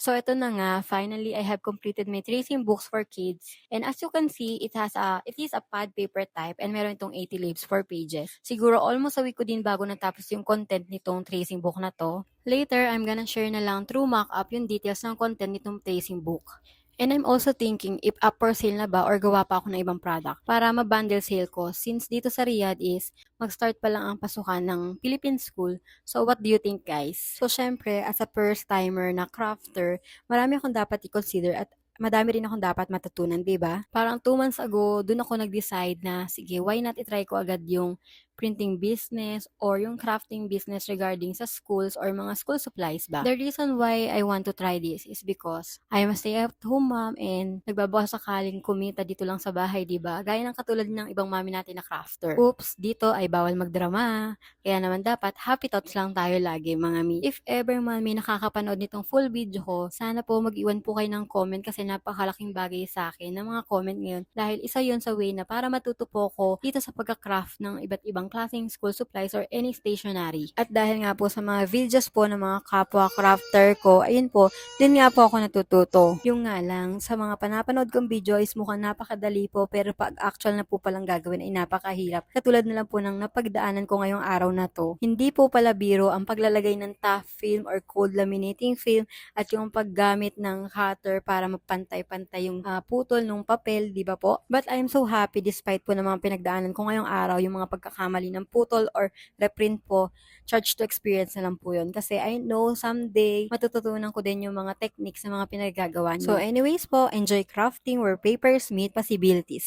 So ito na nga, finally I have completed my tracing books for kids. And as you can see, it is a pad paper type and meron itong 80 leaves, 4 pages. Siguro almost a week ko din bago natapos yung content nitong tracing book na to. Later, I'm gonna share na lang through mock-up yung details ng content nitong tracing book. And I'm also thinking if up for sale na ba or gawa pa ako ng ibang product para ma-bundle sale ko since dito sa Riyadh is mag-start pa lang ang pasukan ng Philippine School. So what do you think guys? So syempre as a first timer na crafter, marami akong dapat i-consider at madami rin akong dapat matutunan, 'di ba? Parang 2 months ago, dun ako nag-decide na sige, why not i-try ko agad yung printing business or yung crafting business regarding sa schools or mga school supplies ba. The reason why I want to try this is because I am a stay-at-home mom and nagbabaka sakaling kumita dito lang sa bahay, di ba? Gaya ng katulad ng ibang mami natin na crafter. Oops, dito ay bawal magdrama. Kaya naman dapat happy thoughts lang tayo lagi mga mi. If ever man may nakakapanood nitong full video ko, sana po mag-iwan po kayo ng comment kasi napakalaking bagay sa akin ng mga comment ngayon dahil isa yon sa way na para matuto po ko dito sa pagka-craft ng iba't ibang klaseng school supplies or any stationery. At dahil nga po sa mga videos po ng mga kapwa crafter ko, ayun po, din nga po ako natututo. Yung nga lang, sa mga panapanood kong video is mukhang napakadali po pero pag actual na po palang gagawin ay napakahirap. Katulad na lang po ng napagdaanan ko ngayong araw na to. Hindi po pala biro ang paglalagay ng tough film or cold laminating film at yung paggamit ng cutter para mapantay-pantay yung putol ng papel, di ba po? But I'm so happy despite po ng mga pinagdaanan ko ngayong araw, yung mga pagkakamali ng putol or reprint po, charge to experience na lang po yun. Kasi I know someday, matututunan ko din yung mga techniques na mga pinagagawa niyo. So anyways po, enjoy crafting where papers meet possibilities.